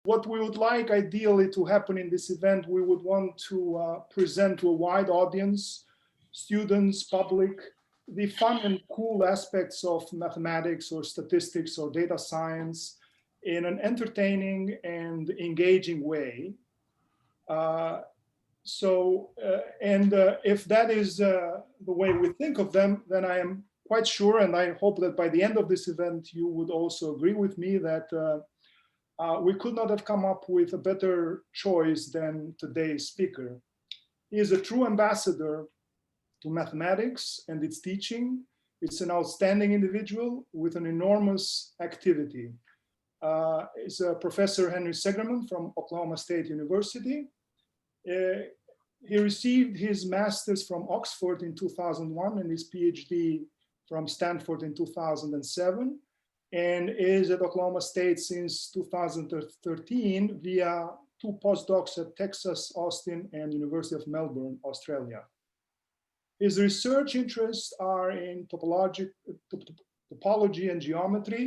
what we would like ideally to happen in this event, we would want to present to a wide audience, students, public, the fun and cool aspects of mathematics or statistics or data science in an entertaining and engaging way. If that is the way we think of them, then I am quite sure, and I hope that by the end of this event, you would also agree with me that we could not have come up with a better choice than today's speaker. He is a true ambassador to mathematics and its teaching. It's an outstanding individual with an enormous activity. Is Professor Henry Segerman from Oklahoma State University. He received his master's from Oxford in 2001 and his PhD from Stanford in 2007, and is at Oklahoma State since 2013 via 2 postdocs at Texas, Austin, and University of Melbourne, Australia. His research interests are in topology and geometry,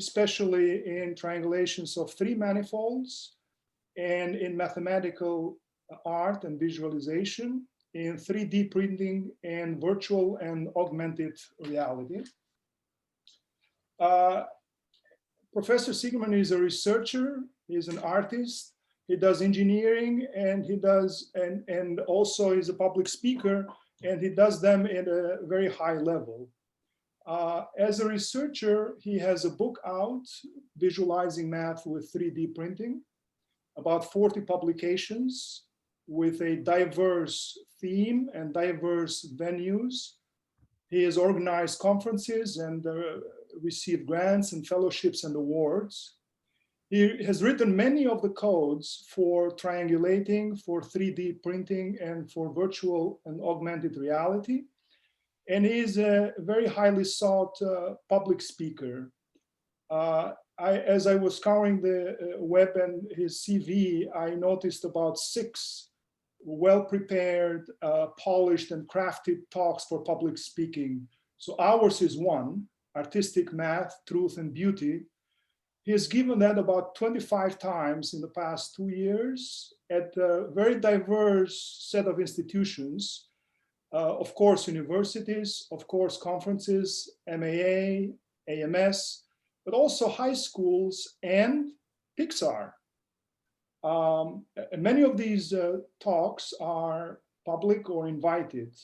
especially in triangulations of 3 manifolds, and in mathematical art and visualization, in 3D printing, and virtual and augmented reality. Professor Segerman is a researcher, he's an artist, he does engineering, and he does, and also is a public speaker, and he does them at a very high level. As a researcher, he has a book out, Visualizing Math with 3D Printing, about 40 publications with a diverse theme and diverse venues. He has organized conferences and received grants and fellowships and awards. He has written many of the codes for triangulating, for 3D printing, and for virtual and augmented reality. And he is a very highly sought public speaker. As I was scouring the web and his CV, I noticed about 6 well-prepared, polished and crafted talks for public speaking. So ours is one, Artistic Math, Truth and Beauty. He has given that about 25 times in the past 2 years at a very diverse set of institutions. Of course, universities, of course, conferences, MAA, AMS, but also high schools and Pixar. Many of these talks are public or invited,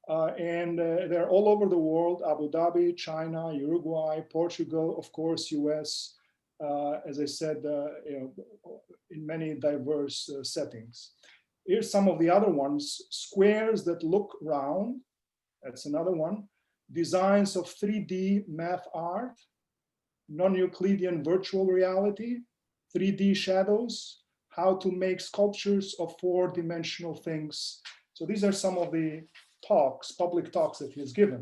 and they're all over the world: Abu Dhabi, China, Uruguay, Portugal, of course, US, as I said, in many diverse settings. Here's some of the other ones: Squares That Look Round, that's another one. Designs of 3D math art, non-Euclidean virtual reality, 3D shadows, how to make sculptures of 4-dimensional things. So these are some of the talks, public talks that he has given.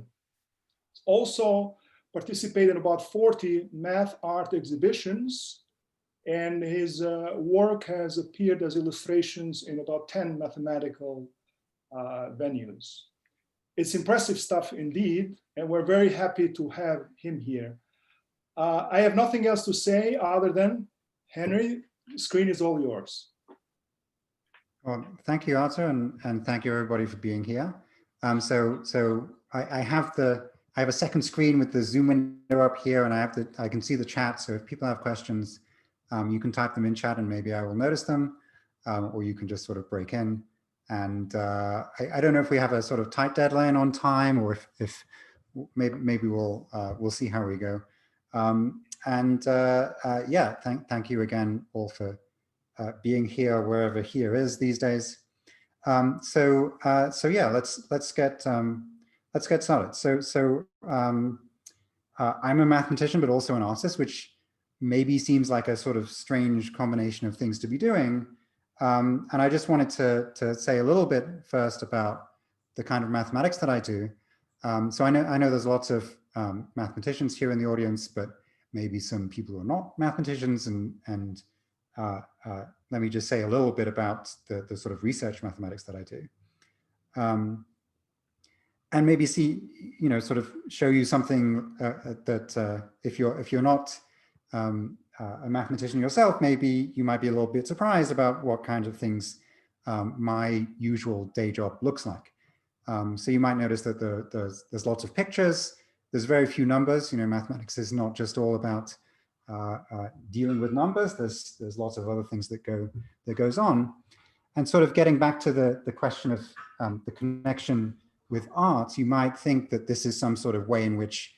Also participated in about 40 math art exhibitions, and his work has appeared as illustrations in about 10 mathematical venues. It's impressive stuff indeed, and we're very happy to have him here. I have nothing else to say other than, Henry, the screen is all yours. Well, thank you, Arthur, and thank you everybody for being here. So I have a second screen with the Zoom window up here, and I can see the chat. So if people have questions, you can type them in chat, and maybe I will notice them, or you can just sort of break in. And I don't know if we have a sort of tight deadline on time, or if maybe we'll see how we go. Yeah, thank you again all for being here wherever here is these days. So yeah, let's get started. So I'm a mathematician, but also an artist, which maybe seems like a sort of strange combination of things to be doing. And I just wanted to say a little bit first about the kind of mathematics that I do. So I know there's lots of mathematicians here in the audience, but maybe some people who are not mathematicians, and let me just say a little bit about the sort of research mathematics that I do. And maybe see, sort of show you something that if you're not a mathematician yourself, maybe you might be a little bit surprised about what kind of things my usual day job looks like. So you might notice that there's lots of pictures. There's very few numbers. Mathematics is not just all about dealing with numbers. There's lots of other things that goes on. And sort of getting back to the question of the connection with art, you might think that this is some sort of way in which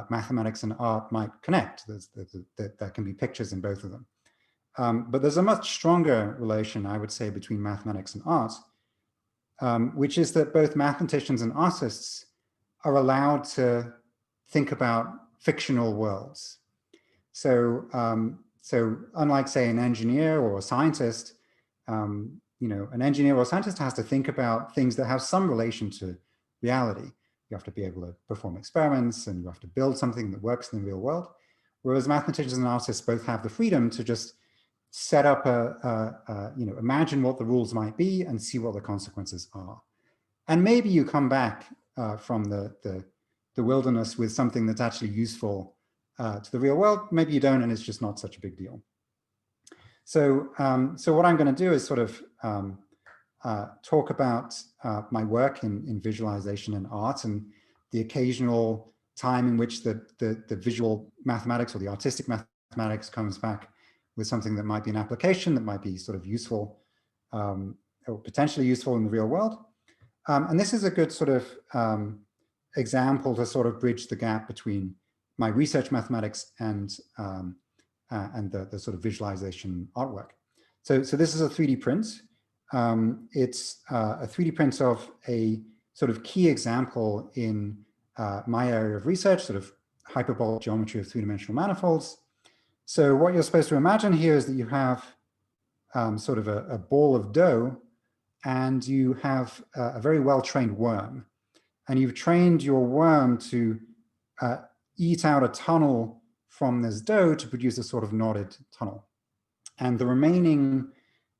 mathematics and art might connect. There can be pictures in both of them. But there's a much stronger relation, I would say, between mathematics and art, which is that both mathematicians and artists are allowed to think about fictional worlds. So, unlike, say, an engineer or a scientist, an engineer or a scientist has to think about things that have some relation to reality. You have to be able to perform experiments, and you have to build something that works in the real world. Whereas mathematicians and artists both have the freedom to just set up imagine what the rules might be and see what the consequences are. And maybe you come back from the wilderness with something that's actually useful to the real world. Maybe you don't, and it's just not such a big deal. So, what I'm going to do is sort of talk about my work in visualization and art, and the occasional time in which the visual mathematics or the artistic mathematics comes back with something that might be an application that might be sort of useful or potentially useful in the real world. And this is a good sort of example to sort of bridge the gap between my research mathematics and the sort of visualization artwork. So this is a 3D print. It's a 3D print of a sort of key example in my area of research, sort of hyperbolic geometry of three-dimensional manifolds. So what you're supposed to imagine here is that you have sort of a ball of dough, and you have a very well-trained worm. And you've trained your worm to eat out a tunnel from this dough to produce a sort of knotted tunnel. And the remaining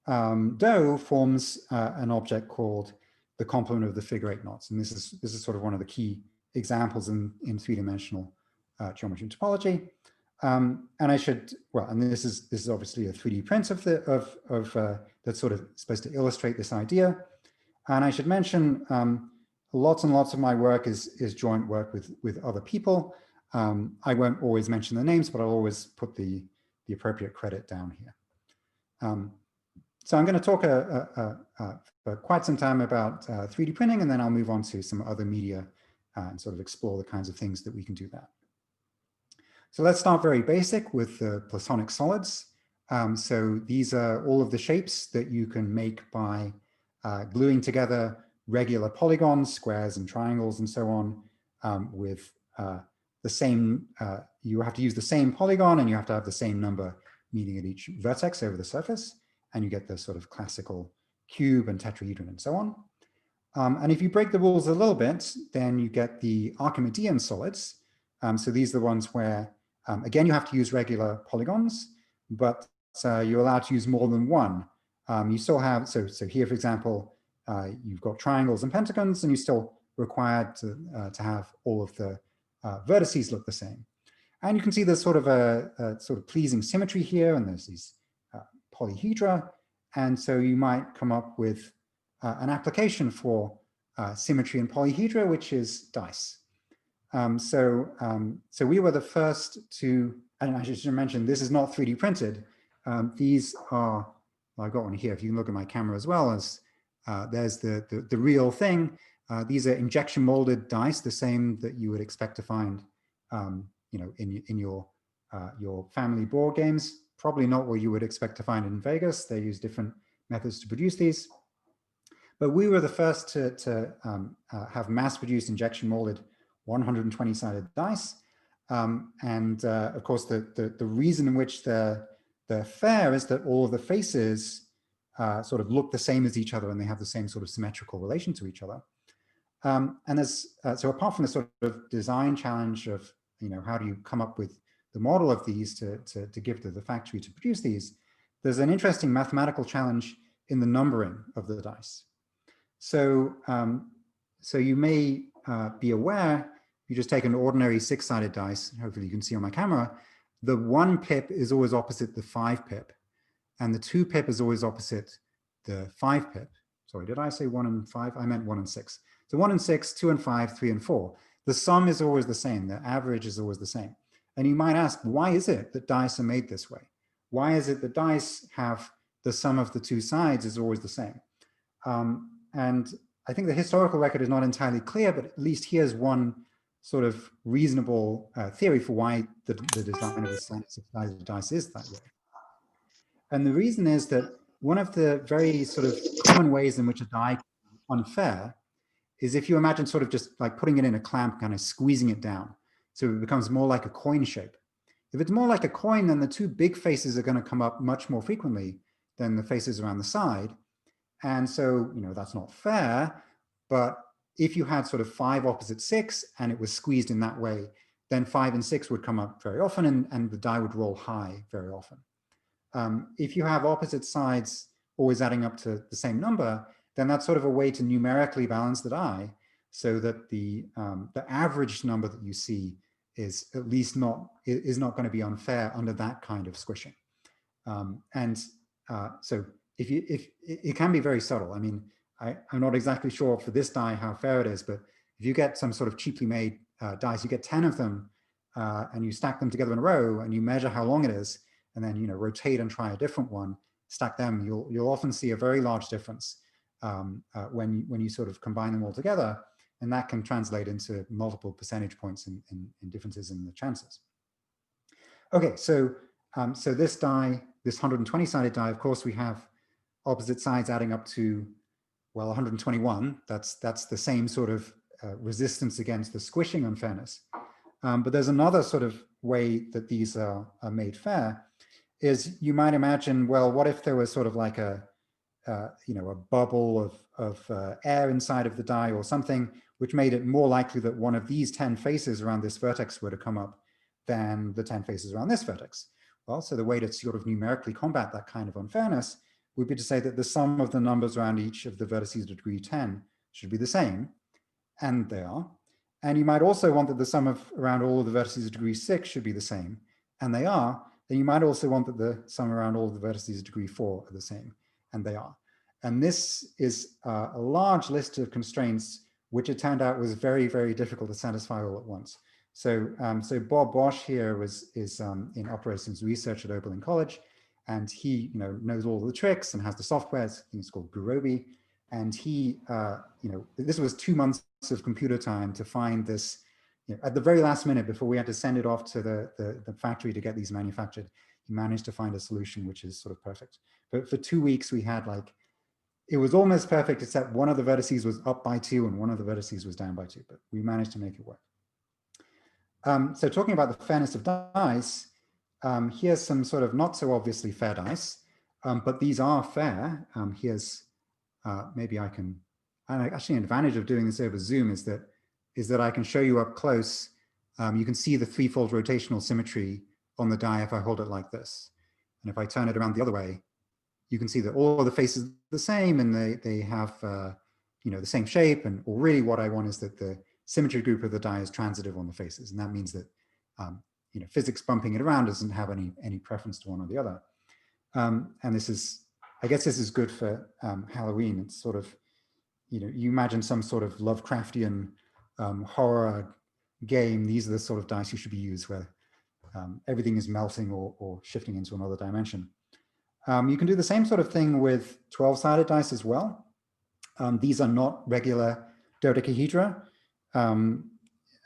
dough forms an object called the complement of the figure-8 knots. And this is sort of one of the key examples in three-dimensional geometry and topology. And I should, well, and this is obviously a 3D print of that's sort of supposed to illustrate this idea. And I should mention lots and lots of my work is joint work with other people. I won't always mention the names, but I'll always put the appropriate credit down here. So I'm going to talk for quite some time about 3D printing, and then I'll move on to some other media and sort of explore the kinds of things that we can do that. So let's start very basic with the Plasonic Solids. So these are all of the shapes that you can make by gluing together regular polygons, squares and triangles and so on with the same, you have to use the same polygon, and you have to have the same number meeting at each vertex over the surface, and you get the sort of classical cube and tetrahedron and so on. And if you break the rules a little bit, then you get the Archimedean solids. So these are the ones where, again, you have to use regular polygons, but you're allowed to use more than one. You still have, so here, for example, you've got triangles and pentagons, and you're still required to have all of the vertices look the same. And you can see there's sort of a sort of pleasing symmetry here, and there's these polyhedra. And so you might come up with an application for symmetry and polyhedra, which is dice. So we were the first to, and I should mention, this is not 3D printed. These are, well, I've got one here. If you can look at my camera as well, as there's the real thing. These are injection molded dice, the same that you would expect to find, in your family board games. Probably not what you would expect to find in Vegas. They use different methods to produce these. But we were the first to have mass-produced injection molded 120-sided dice. Of course, the reason in which they're fair is that all of the faces sort of look the same as each other, and they have the same sort of symmetrical relation to each other. So apart from the sort of design challenge of, how do you come up with the model of these to give to the factory to produce these, there's an interesting mathematical challenge in the numbering of the dice. So, so you may be aware, you just take an ordinary 6-sided dice, hopefully you can see on my camera, the 1 pip is always opposite the 5 pip, and the 2 pip is always opposite the 5 pip. Sorry, did I say 1 and 5? I meant 1 and 6. So 1 and 6, 2 and 5, 3 and 4. The sum is always the same. The average is always the same. And you might ask, why is it that dice are made this way? Why is it that dice have the sum of the 2 sides is always the same? And I think the historical record is not entirely clear, but at least here's one sort of reasonable theory for why the design of the size of dice is that way. And the reason is that one of the very sort of common ways in which a die can be unfair is if you imagine sort of just like putting it in a clamp, kind of squeezing it down, so it becomes more like a coin shape. If it's more like a coin, then the 2 big faces are going to come up much more frequently than the faces around the side. And so, you know, that's not fair. But if you had sort of 5 opposite 6 and it was squeezed in that way, then 5 and 6 would come up very often, and the die would roll high very often. If you have opposite sides always adding up to the same number, then that's sort of a way to numerically balance the die so that the average number that you see is at least not going to be unfair under that kind of squishing. So if it can be very subtle. I mean, I'm not exactly sure for this die how fair it is, but if you get some sort of cheaply made dice, you get 10 of them and you stack them together in a row and you measure how long it is, and then, you know, rotate and try a different one, stack them, you'll often see a very large difference when you sort of combine them all together, and that can translate into multiple percentage points in differences in the chances. Okay, so this die, this 120-sided die, of course, we have opposite sides adding up to, well, 121. That's the same sort of resistance against the squishing unfairness. But there's another sort of way that these are made fair, is you might imagine, well, what if there was sort of like a bubble of air inside of the die or something, which made it more likely that one of these 10 faces around this vertex were to come up than the 10 faces around this vertex. Well, so the way to sort of numerically combat that kind of unfairness would be to say that the sum of the numbers around each of the vertices of degree 10 should be the same, and they are. And you might also want that the sum of around all of the vertices of degree 6 should be the same, and they are. Then you might also want that the sum around all of the vertices of degree 4 are the same, and they are. And this is a large list of constraints, which it turned out was very, very difficult to satisfy all at once. So, Bob Bosch here is in operations research at Oberlin College, and he knows all the tricks and has the software. I think it's called Gurobi, and he this was 2 months of computer time to find this. At the very last minute, before we had to send it off to the factory to get these manufactured, he managed to find a solution which is sort of perfect. But for 2 weeks, we had it was almost perfect, except one of the vertices was up by 2 and one of the vertices was down by 2, but we managed to make it work. So talking about the fairness of dice, here's some sort of not so obviously fair dice, but these are fair. Here's, maybe I can, actually an advantage of doing this over Zoom is that I can show you up close. You can see the threefold rotational symmetry on the die if I hold it like this. And if I turn it around the other way, you can see that all of the faces are the same, and they have the same shape. And really what I want is that the symmetry group of the die is transitive on the faces. And that means that physics bumping it around doesn't have any preference to one or the other. And this is, I guess this is good for Halloween. It's sort of, you imagine some sort of Lovecraftian horror game. These are the sort of dice you should be used where everything is melting or shifting into another dimension. You can do the same sort of thing with 12-sided dice as well. These are not regular dodecahedra.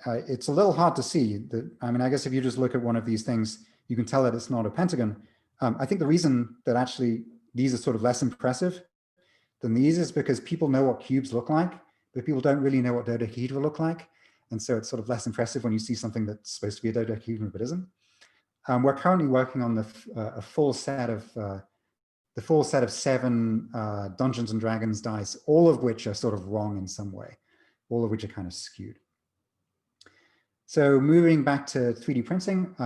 It's a little hard to see. I mean, I guess if you just look at one of these things, you can tell that it's not a pentagon. I think the reason that actually these are sort of less impressive than these is because people know what cubes look like, but people don't really know what dodecahedra look like. And so it's sort of less impressive when you see something that's supposed to be a dodecahedron but isn't. We're currently working on the full set of 7 Dungeons and Dragons dice, all of which are sort of wrong in some way, all of which are kind of skewed. So moving back to 3D printing.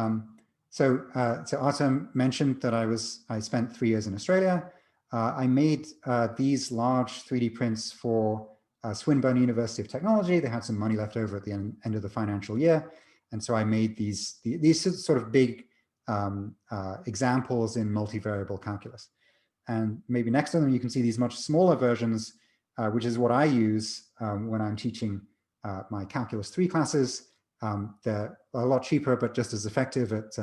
So Artem mentioned that I spent 3 years in Australia. I made these large 3D prints for Swinburne University of Technology. They had some money left over at the end of the financial year. And so I made these sort of big examples in multivariable calculus. And maybe next to them, you can see these much smaller versions, which is what I use when I'm teaching my Calculus 3 classes. They're a lot cheaper, but just as effective at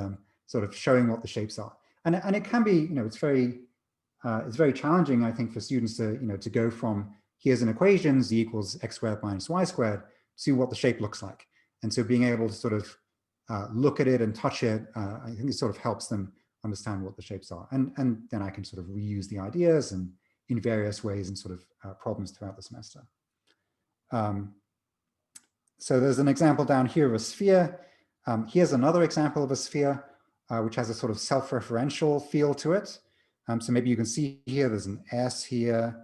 sort of showing what the shapes are. And it can be, it's very challenging, I think, for students to, to go from here's an equation, z equals x squared minus y squared, to what the shape looks like. And so being able to sort of look at it and touch it, I think it sort of helps them understand what the shapes are. And then I can sort of reuse the ideas and in various ways and sort of problems throughout the semester. So there's an example down here of a sphere. Here's another example of a sphere, which has a sort of self-referential feel to it. So maybe you can see here, there's an S here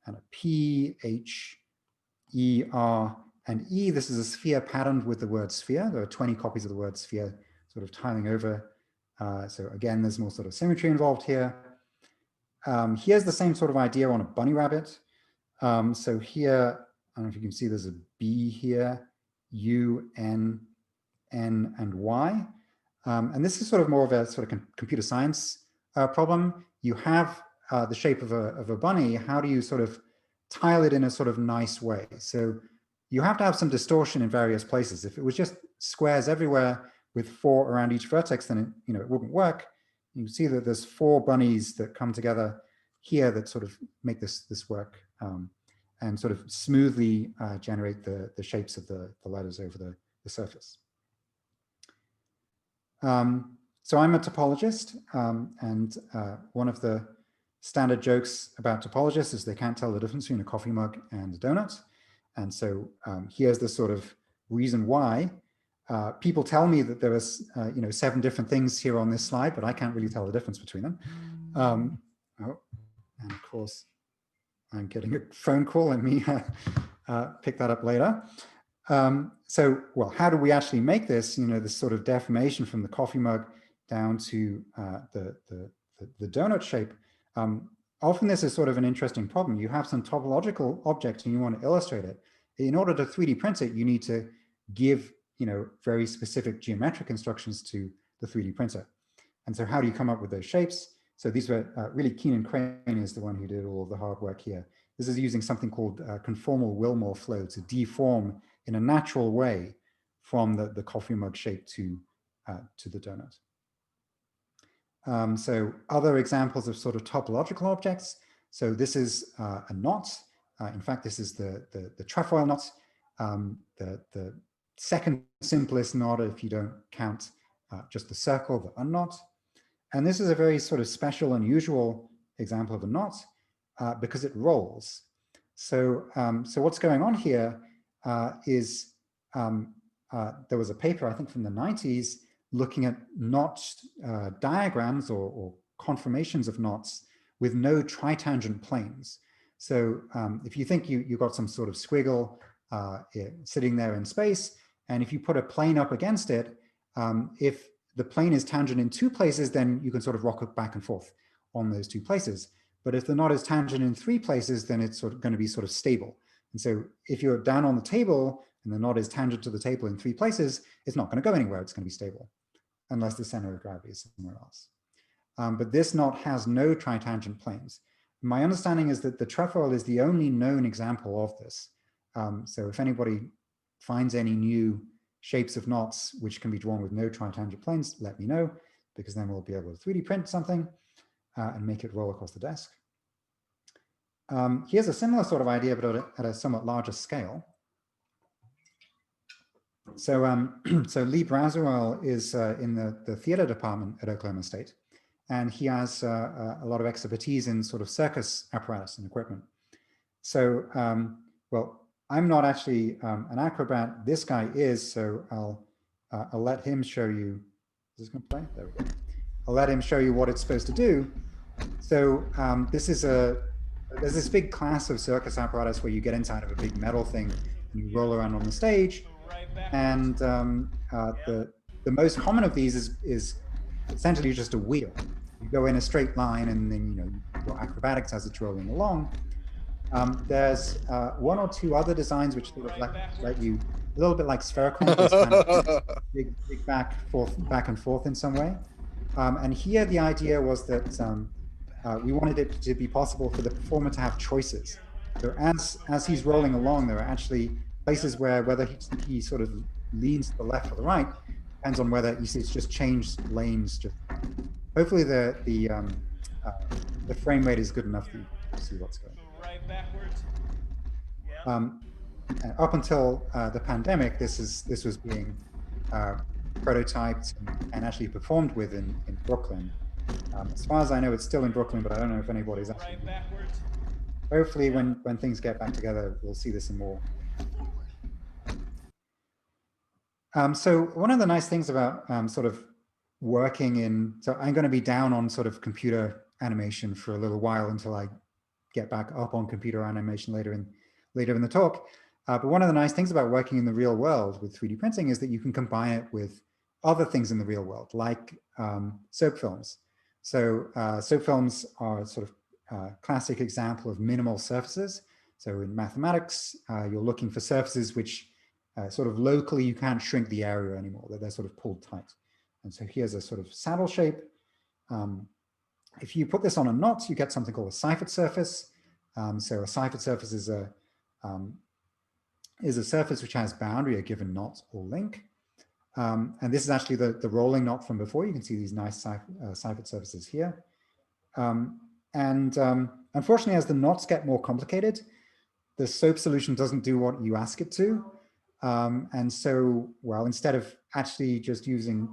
and a P, H, E, R, and E. This is a sphere patterned with the word sphere. There are 20 copies of the word sphere sort of tiling over. So again, there's more sort of symmetry involved here. Here's the same sort of idea on a bunny rabbit. So here, I don't know if you can see there's a B here, U, N, N, and Y. And this is sort of more of a sort of computer science problem. You have the shape of a bunny. How do you sort of tile it in a sort of nice way? So you have to have some distortion in various places. If it was just squares everywhere with 4 around each vertex, then it wouldn't work. You can see that there's 4 bunnies that come together here that sort of make this work and sort of smoothly generate the shapes of the letters over the surface. So I'm a topologist, and one of the standard jokes about topologists is they can't tell the difference between a coffee mug and a donut. And so here's the sort of reason why. People tell me that there are 7 different things here on this slide, but I can't really tell the difference between them. Oh, and of course, I'm getting a phone call. Let me pick that up later. So, well, how do we actually make this, this sort of deformation from the coffee mug down to the donut shape? Often this is sort of an interesting problem. You have some topological object and you want to illustrate it. In order to 3D print it, you need to give very specific geometric instructions to the 3D printer. And so how do you come up with those shapes? So these were really Keenan Crane is the one who did all of the hard work here. This is using something called conformal Willmore flow to deform in a natural way from the coffee mug shape to the donut. So other examples of sort of topological objects. So this is a knot. In fact, this is the trefoil knot, the second simplest knot if you don't count just the circle, the unknot. And this is a very sort of special, unusual example of a knot because it rolls. So, so what's going on here is there was a paper, I think from the 90s, looking at knot diagrams or conformations of knots with no tritangent planes. So if you think you got some sort of squiggle sitting there in space, and if you put a plane up against it, if the plane is tangent in 2 places, then you can sort of rock it back and forth on those 2 places. But if the knot is tangent in 3 places, then it's sort of going to be sort of stable. And so if you're down on the table and the knot is tangent to the table in 3 places, it's not going to go anywhere. It's going to be stable unless the center of gravity is somewhere else. But this knot has no tritangent planes. My understanding is that the trefoil is the only known example of this. So if anybody finds any new shapes of knots which can be drawn with no tritangent planes, let me know, because then we'll be able to 3D print something and make it roll across the desk. Here's a similar sort of idea, but at a somewhat larger scale. So, so Lee Braswell is in the theater department at Oklahoma State, and he has a lot of expertise in sort of circus apparatus and equipment. So, well, I'm not actually an acrobat. This guy is, so I'll let him show you. Is this going to play? There we go. I'll let him show you what it's supposed to do. So this is there's this big class of circus apparatus where you get inside of a big metal thing and you roll around on the stage. And the most common of these is essentially just a wheel. You go in a straight line and then your acrobatics as it's rolling along. There's 1 or 2 other designs which sort of let you a little bit like Spherical, this kind of big back and forth in some way. And here the idea was that we wanted it to be possible for the performer to have choices. So as he's rolling along, there are actually places where whether he sort of leans to the left or the right depends on whether you see it's just changed lanes. Just hopefully the frame rate is good enough that you can see what's going on. Right backwards. Up until the pandemic, this was being prototyped and actually performed with in Brooklyn. As far as I know, it's still in Brooklyn, but I don't know if anybody's actually. Right backwards. Hopefully, when things get back together, we'll see this in more. So one of the nice things about sort of working in, so I'm going to be down on sort of computer animation for a little while until I get back up on computer animation later in the talk. But one of the nice things about working in the real world with 3D printing is that you can combine it with other things in the real world, like soap films. So soap films are sort of a classic example of minimal surfaces. So in mathematics, you're looking for surfaces which sort of locally you can't shrink the area anymore, that they're sort of pulled tight. And so here's a sort of saddle shape. If you put this on a knot, you get something called a ciphered surface. So a ciphered surface is a surface which has boundary, a given knot or link. And this is actually the rolling knot from before. You can see these nice ciphered surfaces here. Unfortunately, as the knots get more complicated, the soap solution doesn't do what you ask it to. And so, well, instead of actually just using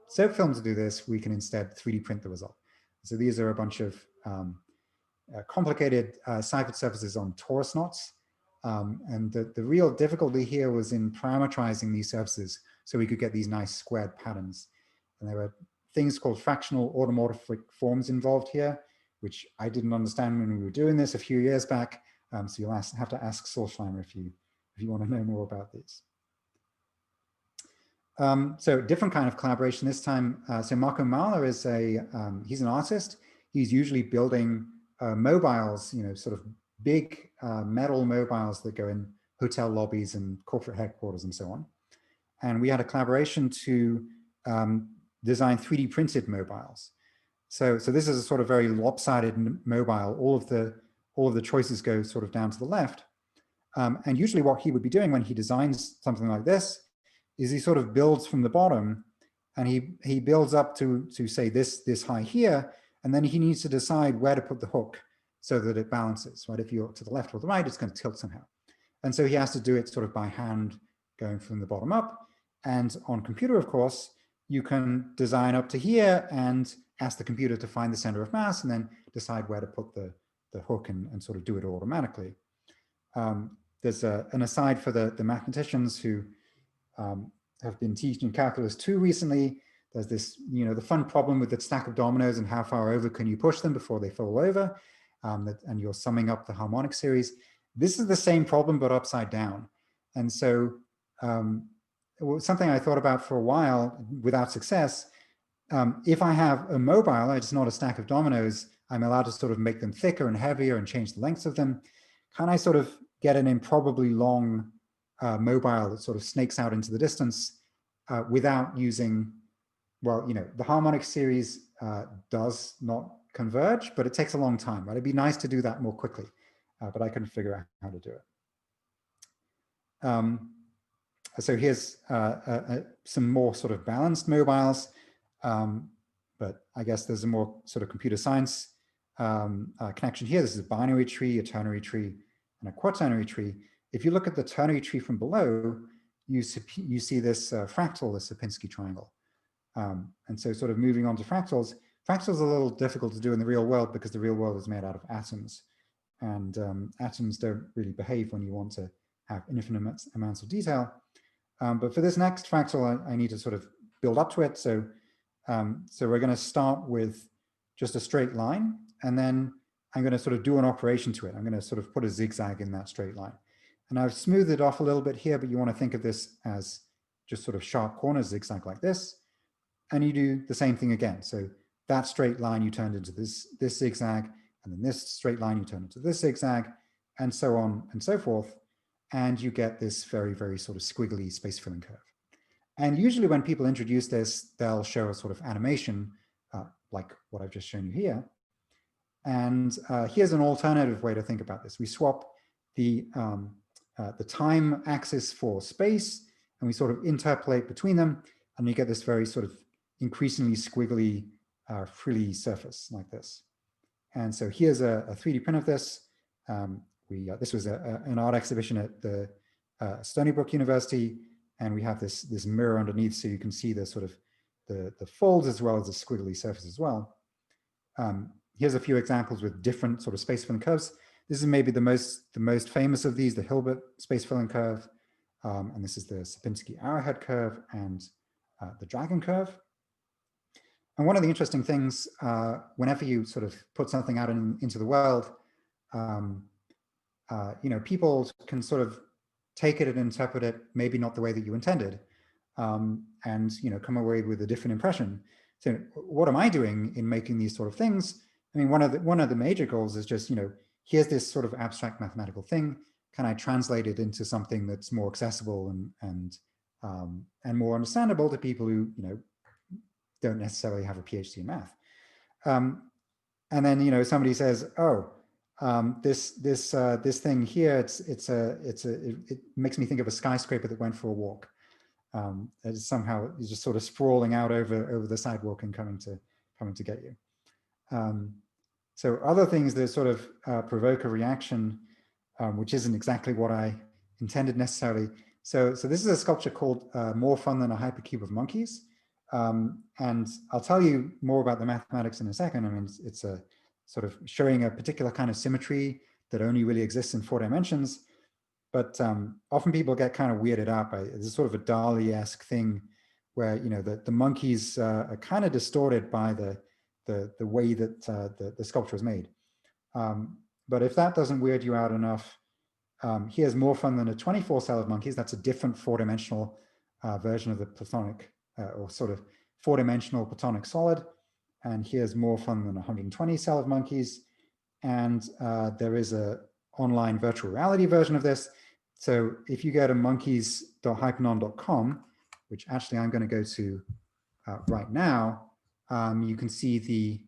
soap film to do this, we can instead 3D print the result. So these are a bunch of complicated ciphered surfaces on torus knots. And the real difficulty here was in parametrizing these surfaces so we could get these nice squared patterns. And there were things called fractional automorphic forms involved here, which I didn't understand when we were doing this a few years back. So you'll have to ask Solschleimer if you want to know more about these. So different kind of collaboration this time. So Marco Marlar is he's an artist. He's usually building mobiles, sort of big metal mobiles that go in hotel lobbies and corporate headquarters and so on. And we had a collaboration to design 3D printed mobiles. So this is a sort of very lopsided mobile. All of the choices go sort of down to the left. And usually what he would be doing when he designs something like this is he sort of builds from the bottom, and he builds up to say this high here, and then he needs to decide where to put the hook so that it balances, right? If you look to the left or the right, it's going to tilt somehow. And so he has to do it sort of by hand, going from the bottom up. And on computer, of course, you can design up to here and ask the computer to find the center of mass and then decide where to put the hook and sort of do it automatically. There's an aside for the mathematicians who have been teaching calculus 2 recently. There's this, the fun problem with the stack of dominoes and how far over can you push them before they fall over, and you're summing up the harmonic series. This is the same problem, but upside down. And so something I thought about for a while without success, if I have a mobile, it's not a stack of dominoes, I'm allowed to sort of make them thicker and heavier and change the lengths of them. Can I sort of get an improbably long mobile that sort of snakes out into the distance without using, well, the harmonic series does not converge, but it takes a long time, right? It'd be nice to do that more quickly, but I couldn't figure out how to do it. So here's some more sort of balanced mobiles, but I guess there's a more sort of computer science connection here. This is a binary tree, a ternary tree, and a quaternary tree. If you look at the ternary tree from below, you see this fractal, the Sierpinski triangle. And so sort of moving on to fractals, fractals are a little difficult to do in the real world because the real world is made out of atoms. And atoms don't really behave when you want to have infinite amounts of detail. But for this next fractal, I need to sort of build up to it. So we're going to start with just a straight line, and then I'm going to sort of do an operation to it. I'm going to sort of put a zigzag in that straight line. And I've smoothed it off a little bit here, but you want to think of this as just sort of sharp corners, zigzag like this. And you do the same thing again. So that straight line you turned into this zigzag, and then this straight line you turn into this zigzag, and so on and so forth. And you get this very, very sort of squiggly space filling curve. And usually when people introduce this, they'll show a sort of animation like what I've just shown you here. And here's an alternative way to think about this. We swap the time axis for space, and we sort of interpolate between them, and you get this very sort of increasingly squiggly, frilly surface like this. And so here's a 3D print of this. This was an art exhibition at the Stony Brook University, and we have this mirror underneath, so you can see the sort of the folds as well as the squiggly surface as well. Here's a few examples with different sort of space filling curves. This is maybe the most famous of these, the Hilbert space filling curve, and this is the Sierpinski arrowhead curve and the dragon curve. And one of the interesting things, whenever you sort of put something out into the world, people can sort of take it and interpret it maybe not the way that you intended, and come away with a different impression. So what am I doing in making these sort of things? I mean, one of the major goals is just, here's this sort of abstract mathematical thing. Can I translate it into something that's more accessible and more understandable to people who don't necessarily have a PhD in math? And then somebody says, oh, this thing here, it makes me think of a skyscraper that went for a walk. It's somehow just sort of sprawling out over the sidewalk and coming to get you. So other things that sort of provoke a reaction, which isn't exactly what I intended necessarily. So this is a sculpture called More Fun Than a Hypercube of Monkeys. And I'll tell you more about the mathematics in a second. I mean, it's a sort of showing a particular kind of symmetry that only really exists in 4 dimensions. But often people get kind of weirded out by it's sort of a Dali-esque thing where the monkeys are kind of distorted by the way that the sculpture is made. But if that doesn't weird you out enough, here's More Fun Than a 24 Cell of Monkeys. That's a different 4-dimensional version of the Plasonic or sort of 4-dimensional Platonic solid. And here's More Fun Than 120 Cell of Monkeys. And there is a online virtual reality version of this. So if you go to monkeys.hypernon.com, which actually I'm going to go to right now, you can see the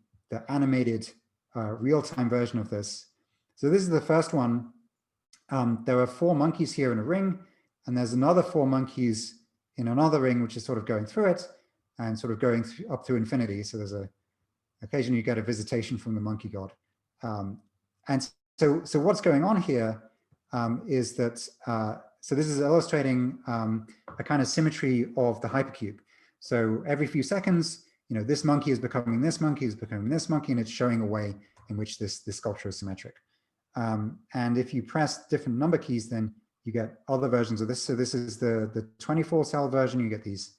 animated real-time version of this. So this is the first one. There are 4 monkeys here in a ring, and there's another 4 monkeys in another ring, which is sort of going through it and sort of going up to infinity. So there's occasionally you get a visitation from the monkey god. And so what's going on here is that, so this is illustrating a kind of symmetry of the hypercube. So every few seconds, this monkey is becoming this monkey, is becoming this monkey, and it's showing a way in which this sculpture is symmetric. And if you press different number keys, then you get other versions of this. So this is the 24 cell version. You get these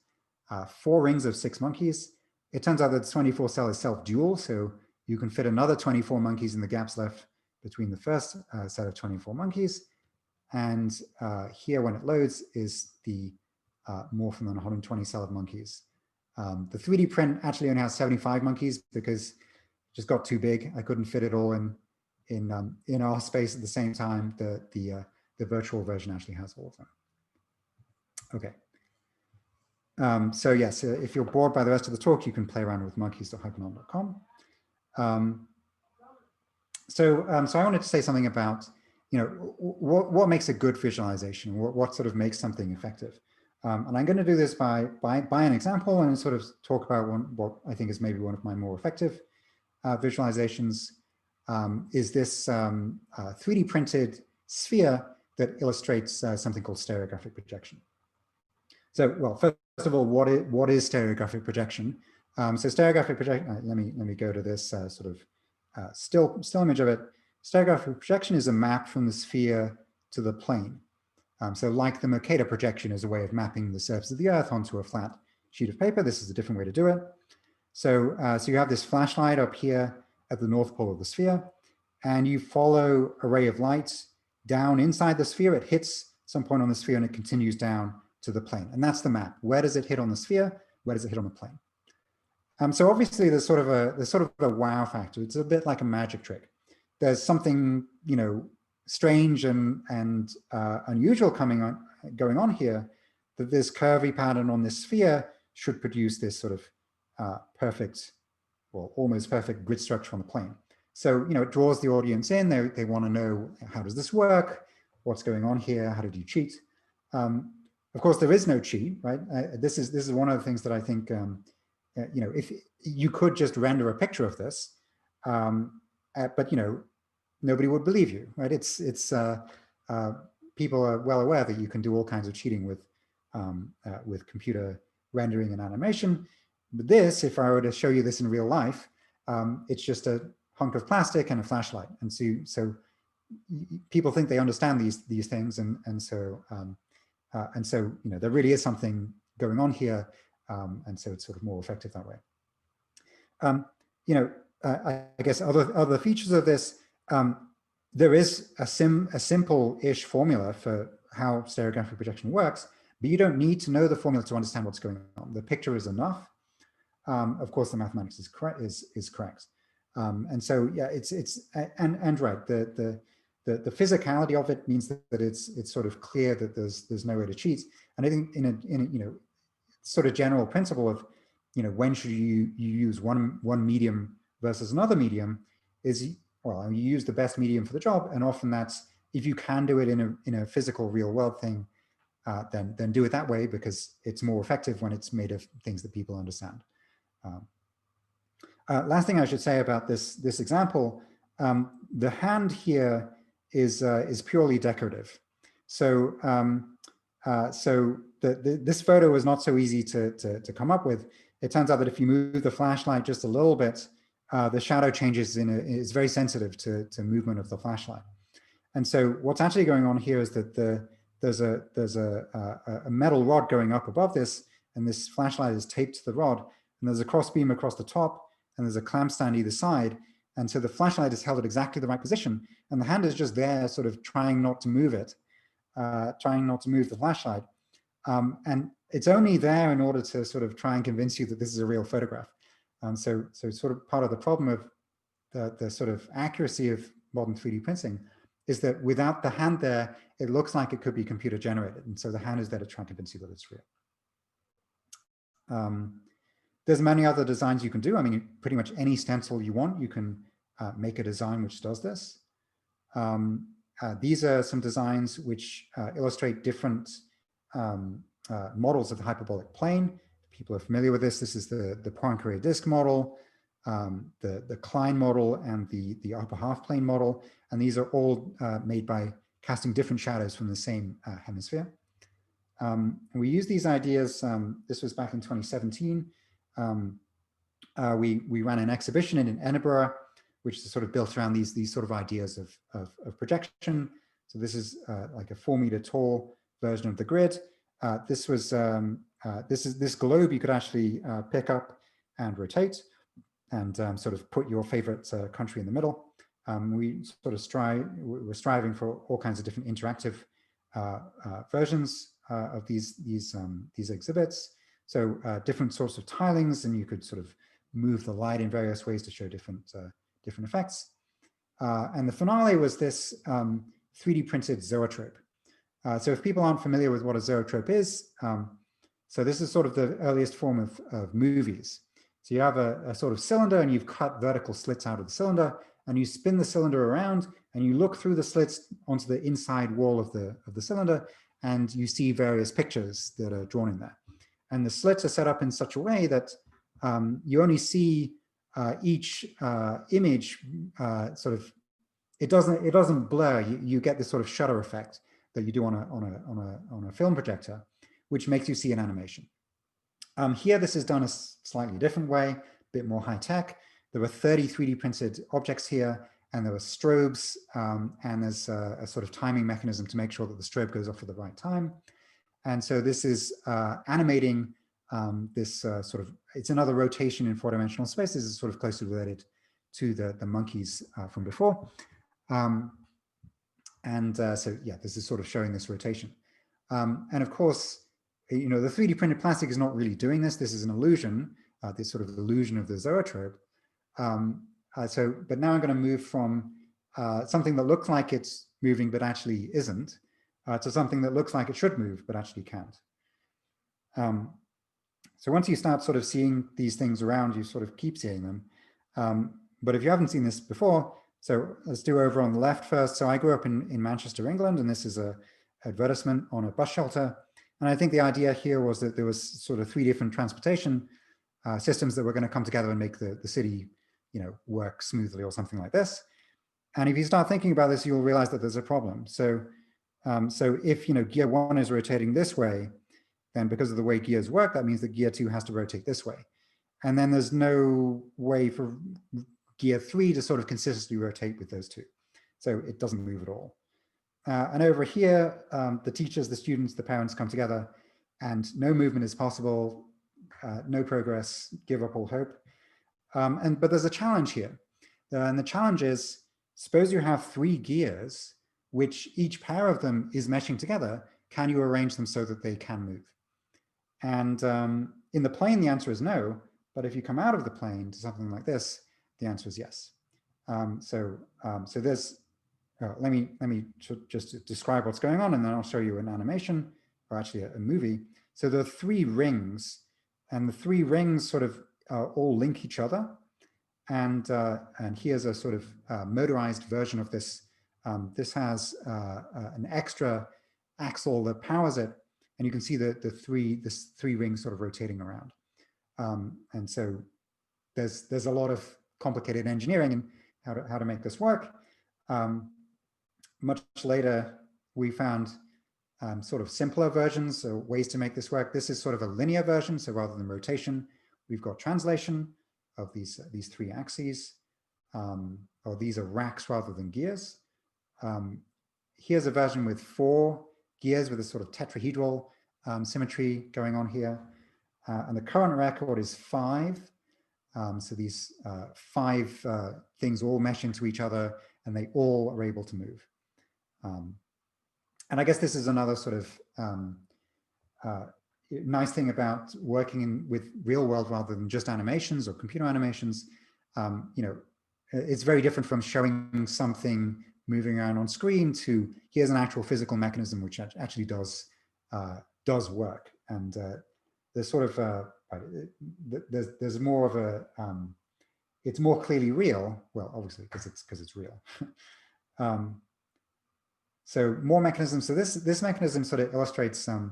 4 rings of 6 monkeys. It turns out that the 24 cell is self-dual, so you can fit another 24 monkeys in the gaps left between the first set of 24 monkeys. And here, when it loads, is the More Fun Than 120 Cell of Monkeys. The 3D print actually only has 75 monkeys because it just got too big. I couldn't fit it all in our space at the same time. The virtual version actually has all of them. Okay. So yes, if you're bored by the rest of the talk, you can play around with monkeys.hypernon.com. So I wanted to say something about, what makes a good visualization? What sort of makes something effective? And I'm going to do this by an example and sort of talk about what I think is maybe one of my more effective visualizations. Is this 3D printed sphere that illustrates something called stereographic projection. So, well, first of all, what is stereographic projection? So stereographic projection, let me go to this sort of still image of it. Stereographic projection is a map from the sphere to the plane. So like the Mercator projection is a way of mapping the surface of the Earth onto a flat sheet of paper. This is a different way to do it. So, so you have this flashlight up here at the North Pole of the sphere, and you follow a ray of light down inside the sphere. It hits some point on the sphere and it continues down to the plane. And that's the map. Where does it hit on the sphere? Where does it hit on the plane? So obviously there's sort of a wow factor. It's a bit like a magic trick. There's something, strange and unusual going on here, that this curvy pattern on this sphere should produce this sort of perfect well, almost perfect grid structure on the plane. So, it draws the audience in. They want to know, how does this work? What's going on here? How did you cheat? Of course, there is no cheat, right? This is one of the things that I think, if you could just render a picture of this, but nobody would believe you, right? People are well aware that you can do all kinds of cheating with computer rendering and animation. But this, if I were to show you this in real life, it's just a hunk of plastic and a flashlight, and so people think they understand these things, and so there really is something going on here, and so it's sort of more effective that way. I guess other features of this, there is a simple-ish formula for how stereographic projection works, but you don't need to know the formula to understand what's going on. The picture is enough. Of course, the mathematics is correct. And so, yeah, and right, the physicality of it means that it's sort of clear that there's no way to cheat. And I think in a sort of general principle of when should you use one medium versus another medium is, well, you use the best medium for the job, and often that's, if you can do it in a physical real world thing, then do it that way, because it's more effective when it's made of things that people understand. Last thing I should say about this example, the hand here is purely decorative. So this photo was not so easy to come up with. It turns out that if you move the flashlight just a little bit, the shadow changes is very sensitive to movement of the flashlight. And so what's actually going on here is that there's a metal rod going up above this, and this flashlight is taped to the rod, and there's a cross beam across the top, and there's a clamp stand either side. And so the flashlight is held at exactly the right position, and the hand is just there sort of trying not to move it, trying not to move the flashlight. And it's only there in order to sort of try and convince you that this is a real photograph. So sort of part of the problem of the sort of accuracy of modern 3D printing is that without the hand there, it looks like it could be computer generated. And so the hand is there to try and convince you that it's real. There's many other designs you can do. I mean, pretty much any stencil you want, you can make a design which does this. These are some designs which illustrate different models of the hyperbolic plane. People are familiar with this. This is the Poincare disk model, the Klein model, and the upper half plane model. And these are all made by casting different shadows from the same hemisphere. And we use these ideas. This was back in 2017. We ran an exhibition in Edinburgh, which is sort of built around these sort of ideas of projection. So this is like a 4-meter tall version of the grid. This globe you could actually pick up and rotate, and sort of put your favorite country in the middle. We're striving for all kinds of different interactive versions of these exhibits. So different sorts of tilings, and you could sort of move the light in various ways to show different effects. And the finale was this 3D printed zoetrope. So if people aren't familiar with what a zoetrope is, so this is sort of the earliest form of movies. So you have a sort of cylinder, and you've cut vertical slits out of the cylinder, and you spin the cylinder around, and you look through the slits onto the inside wall of the cylinder, and you see various pictures that are drawn in there. And the slits are set up in such a way that you only see each image sort of, it doesn't blur. You get this sort of shutter effect that you do on a film projector, which makes you see an animation. Here, this is done a slightly different way, a bit more high tech. There were 30 3D printed objects here, and there were strobes, and there's a sort of timing mechanism to make sure that the strobe goes off at the right time. And so this is animating this sort of, it's another rotation in 4-dimensional space. This is sort of closely related to the monkeys from before. So yeah, this is sort of showing this rotation. And of course, the 3D printed plastic is not really doing this. This is an illusion, this sort of illusion of the zoetrope. But now I'm going to move from something that looks like it's moving but actually isn't, to something that looks like it should move but actually can't. So once you start sort of seeing these things around, you sort of keep seeing them. But if you haven't seen this before, so let's do over on the left first. So I grew up in Manchester, England, and this is a advertisement on a bus shelter. And I think the idea here was that there was sort of 3 different transportation systems that were going to come together and make the city, work smoothly or something like this. And if you start thinking about this, you'll realize that there's a problem. So, so if gear 1 is rotating this way, then because of the way gears work, that means that gear 2 has to rotate this way. And then there's no way for gear 3 to sort of consistently rotate with those 2. So it doesn't move at all. And over here, the teachers, the students, the parents come together, and no movement is possible, no progress, give up all hope. But there's a challenge here. And the challenge is, suppose you have 3 gears, which each pair of them is meshing together. Can you arrange them so that they can move? And in the plane, the answer is no. But if you come out of the plane to something like this, the answer is yes. So there's, let me just describe what's going on, and then I'll show you an animation, or actually a movie. So there are 3 rings, and the 3 rings sort of all link each other. And here's a sort of motorized version of this. This has an extra axle that powers it, and you can see this 3 rings sort of rotating around. And so there's a lot of complicated engineering in how to make this work. Much later, we found sort of simpler versions, so ways to make this work. This is sort of a linear version, so rather than rotation, we've got translation of these 3 axes, or these are racks rather than gears. Here's a version with 4 gears with a sort of tetrahedral symmetry going on here. And the current record is 5. So these 5 things all mesh into each other, and they all are able to move. And I guess this is another sort of nice thing about working with real world rather than just animations or computer animations. It's very different from showing something moving around on screen to here's an actual physical mechanism which actually does work. And there's sort of there's more of a it's more clearly real. Well, obviously because it's real. So more mechanisms. So this mechanism sort of illustrates I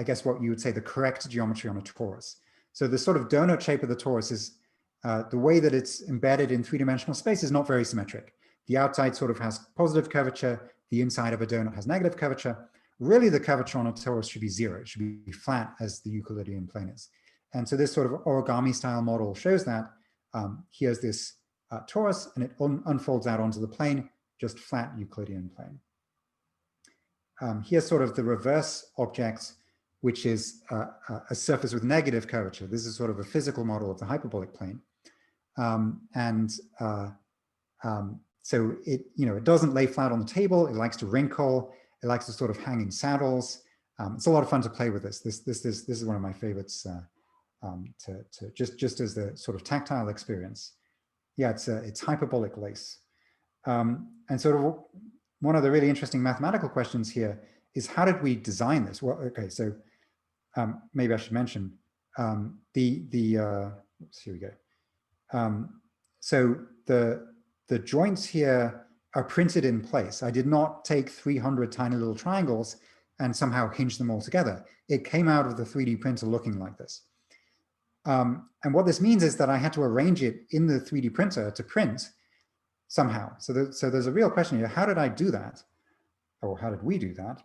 guess what you would say the correct geometry on a torus. So the sort of donut shape of the torus is the way that it's embedded in 3-dimensional space is not very symmetric. The outside sort of has positive curvature. The inside of a donut has negative curvature. Really, the curvature on a torus should be 0. It should be flat as the Euclidean plane is. And so this sort of origami style model shows that. Here's this torus, and it unfolds out onto the plane, just flat Euclidean plane. Here's sort of the reverse object, which is a surface with negative curvature. This is sort of a physical model of the hyperbolic plane. So it doesn't lay flat on the table. It likes to wrinkle. It likes to sort of hang in saddles. It's a lot of fun to play with this. This is one of my favorites just as the sort of tactile experience. Yeah, it's hyperbolic lace. And sort of one of the really interesting mathematical questions here is how did we design this? Well, okay, so maybe I should mention oops, here we go. So the joints here are printed in place. I did not take 300 tiny little triangles and somehow hinge them all together. It came out of the 3D printer looking like this. And what this means is that I had to arrange it in the 3D printer to print somehow. So there's a real question here. How did I do that? Or how did we do that?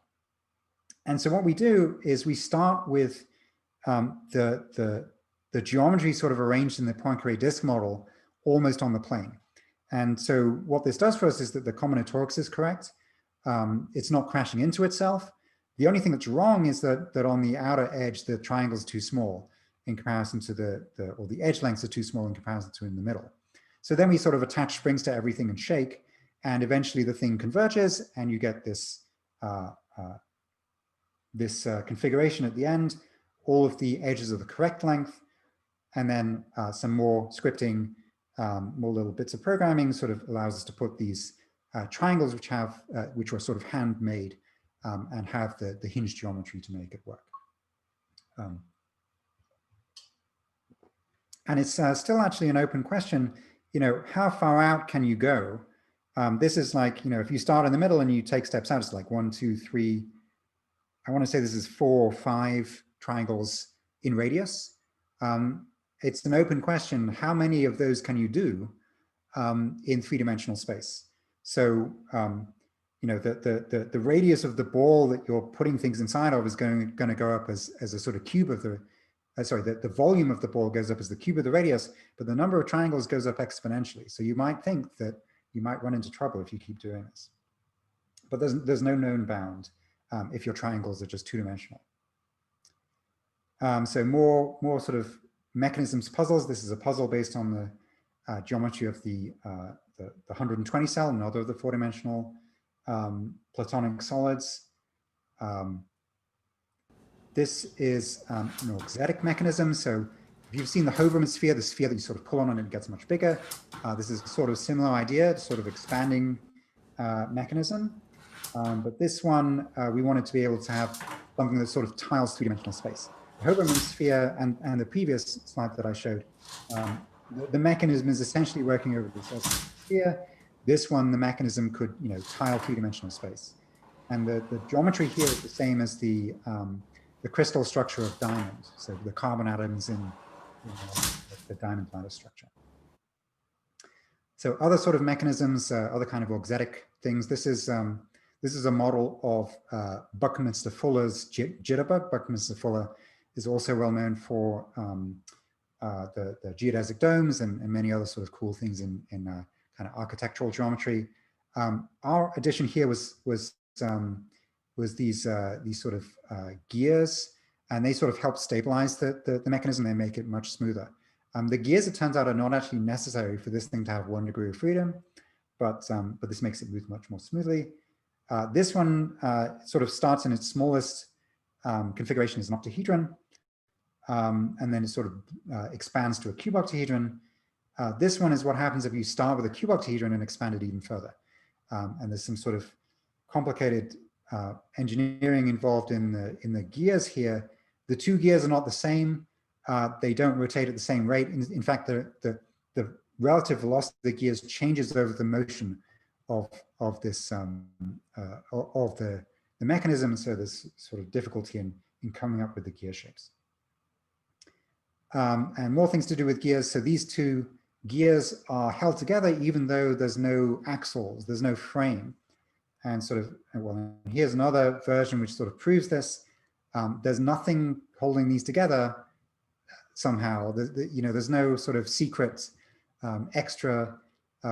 And so what we do is we start with the geometry sort of arranged in the Poincare disk model almost on the plane. And so what this does for us is that the combinatorics is correct. It's not crashing into itself. The only thing that's wrong is that on the outer edge, the triangles are too small in comparison to or the edge lengths are too small in comparison to in the middle. So then we sort of attach springs to everything and shake, and eventually the thing converges and you get this, configuration at the end. All of the edges are the correct length, and then some more scripting, more little bits of programming sort of allows us to put these triangles which were sort of handmade and have the hinge geometry to make it work. And it's still actually an open question, how far out can you go? This is like, if you start in the middle and you take steps out, it's like 1, 2, 3, I want to say this is 4 or 5 triangles in radius. It's an open question. How many of those can you do in 3-dimensional space? So, the radius of the ball that you're putting things inside of is going to go up as a sort of cube of the, the volume of the ball goes up as the cube of the radius, but the number of triangles goes up exponentially. So you might think that you might run into trouble if you keep doing this. But there's no known bound if your triangles are just 2-dimensional. So more sort of mechanisms puzzles. This is a puzzle based on the geometry of the 120 cell, another of the 4-dimensional Platonic solids. This is an auxetic mechanism. So if you've seen the Hoverman sphere, the sphere that you sort of pull on and it gets much bigger, this is a sort of similar idea, sort of expanding mechanism. But this one, we wanted to be able to have something that sort of tiles 3-dimensional space. The Hoverman sphere and the previous slide that I showed, the mechanism is essentially working over this sphere. This one, the mechanism could, tile 3-dimensional space. And the geometry here is the same as the crystal structure of diamond. So the carbon atoms in the diamond lattice structure. So other sort of mechanisms, other kind of auxetic things. This is a model of Buckminster Fuller's jitterbug. Buckminster Fuller is also well known for the geodesic domes and many other sort of cool things in kind of architectural geometry. Our addition here was these sort of gears, and they sort of help stabilize the mechanism. They make it much smoother. The gears, it turns out, are not actually necessary for this thing to have 1 degree of freedom, but this makes it move much more smoothly. This one sort of starts in its smallest configuration as an octahedron, and then it sort of expands to a cube octahedron. This one is what happens if you start with a cube octahedron and expand it even further. And there's some sort of complicated engineering involved in the gears here. The 2 gears are not the same. They don't rotate at the same rate. In fact, the relative velocity of the gears changes over the motion of this of the mechanism. So there's sort of difficulty in coming up with the gear shapes. And more things to do with gears. So these 2 gears are held together even though there's no axles, there's no frame. And sort of, well, here's another version which sort of proves this. There's nothing holding these together somehow. There's no sort of secret extra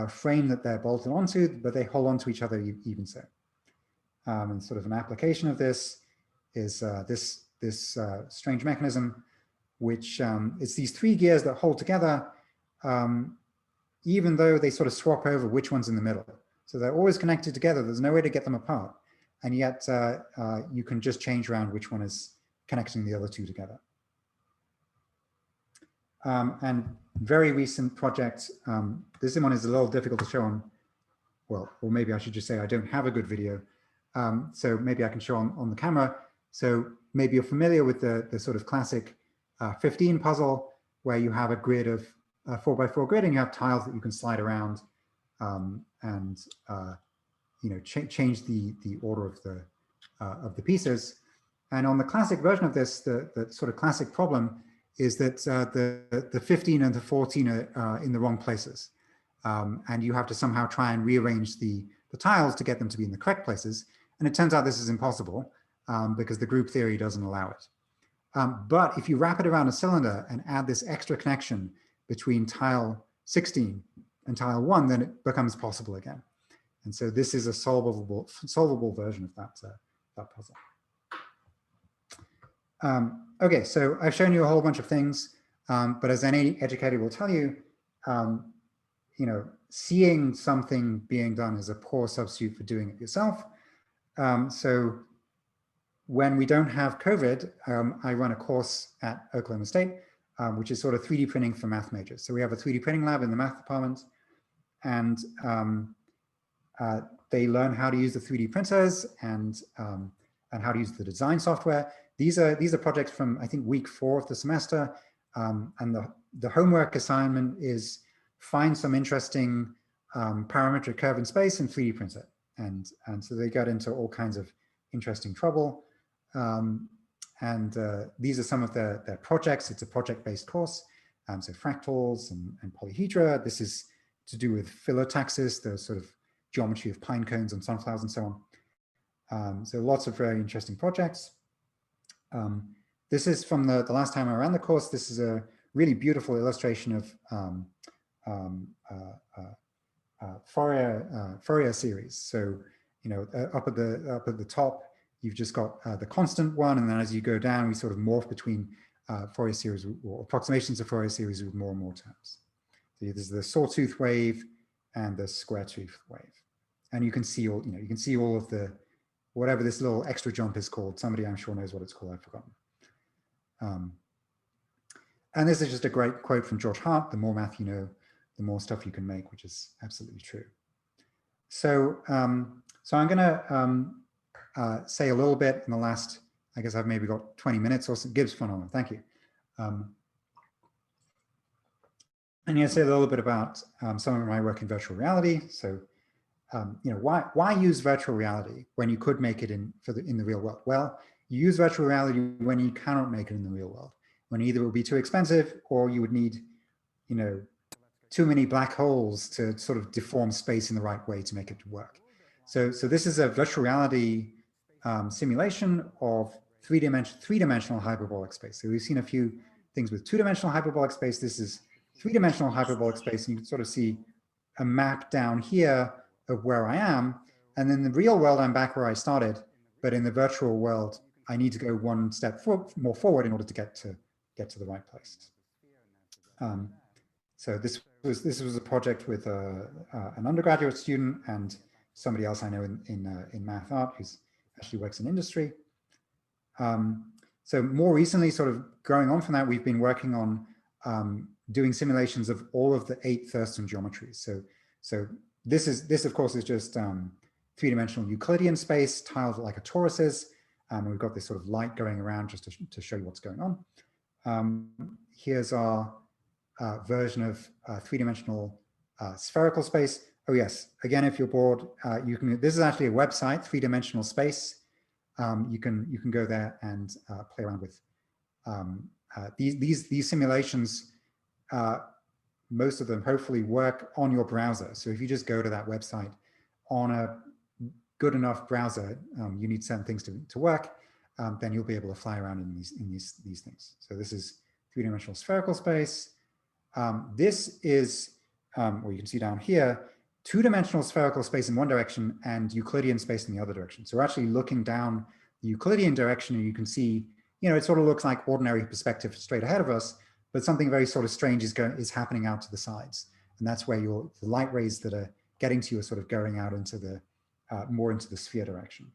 frame that they're bolted onto, but they hold onto each other even so. And sort of an application of this is this strange mechanism, which it's these 3 gears that hold together, even though they sort of swap over which one's in the middle. So they're always connected together. There's no way to get them apart. And yet you can just change around which one is connecting the other 2 together. And very recent project, this one is a little difficult to show on, well, or maybe I should just say I don't have a good video. So maybe I can show on the camera. So maybe you're familiar with the sort of classic 15 puzzle where you have a grid of 4x4 grid and you have tiles that you can slide around and change the order of the pieces. And on the classic version of this, the sort of classic problem is that the 15 and the 14 are in the wrong places. And you have to somehow try and rearrange the tiles to get them to be in the correct places. And it turns out this is impossible because the group theory doesn't allow it. But if you wrap it around a cylinder and add this extra connection between tile 16 and tile 1, then it becomes possible again. And so this is a solvable version of that puzzle. Okay, so I've shown you a whole bunch of things, but as any educator will tell you, seeing something being done is a poor substitute for doing it yourself. So when we don't have COVID, I run a course at Oklahoma State, which is sort of 3D printing for math majors. So we have a 3D printing lab in the math department, and they learn how to use the 3D printers and how to use the design software. These are projects from, I think, week 4 of the semester. And the homework assignment is find some interesting parametric curve in space and 3D print it. And so they got into all kinds of interesting trouble. These are some of their projects. It's a project-based course. So fractals and polyhedra. This is to do with phyllotaxis, the sort of geometry of pine cones and sunflowers and so on. So lots of very interesting projects. This is from the last time I ran the course. This is a really beautiful illustration of Fourier series. So, you know, up at the top, you've just got the constant one, and then as you go down, we sort of morph between Fourier series or approximations of Fourier series with more and more terms. So there's the sawtooth wave and the square tooth wave, and you can see all, you know, you can see all of the, whatever this little extra jump is called. Somebody I'm sure knows what it's called. I've forgotten. And this is just a great quote from George Hart: "The more math you know, the more stuff you can make," which is absolutely true. So, so I'm going to say a little bit in the last, I guess I've maybe got 20 minutes or so. Gibbs phenomenon, thank you. And yeah, say a little bit about some of my work in virtual reality. So, you know, why use virtual reality when you could make it in the real world? Well, you use virtual reality when you cannot make it in the real world, when either it would be too expensive or you would need, you know, too many black holes to sort of deform space in the right way to make it work. So this is a virtual reality simulation of three-dimensional hyperbolic space. So we've seen a few things with two-dimensional hyperbolic space. This is three-dimensional hyperbolic space, and you can sort of see a map down here of where I am. And in the real world, I'm back where I started, but in the virtual world, I need to go one step more forward in order to get to the right place. So this was a project with an undergraduate student and somebody else I know in math art who's actually works in industry. So more recently, sort of growing on from that, we've been working on doing simulations of all of the 8 Thurston geometries. So this of course is just three-dimensional Euclidean space tiled like a torus is. We've got this sort of light going around just to show you what's going on. Here's our version of three-dimensional spherical space. Oh yes, again, if you're bored, you can. This is actually a website, three-dimensional space. You can go there and play around with these simulations. Most of them hopefully work on your browser. So if you just go to that website on a good enough browser, you need certain things to work, then you'll be able to fly around in these things. So this is three-dimensional spherical space. This is, or you can see down here, two-dimensional spherical space in one direction and Euclidean space in the other direction. So we're actually looking down the Euclidean direction, and you can see, you know, it sort of looks like ordinary perspective straight ahead of us, but something very sort of strange is happening out to the sides. And that's where the light rays that are getting to you are sort of going out into the, more into the sphere direction.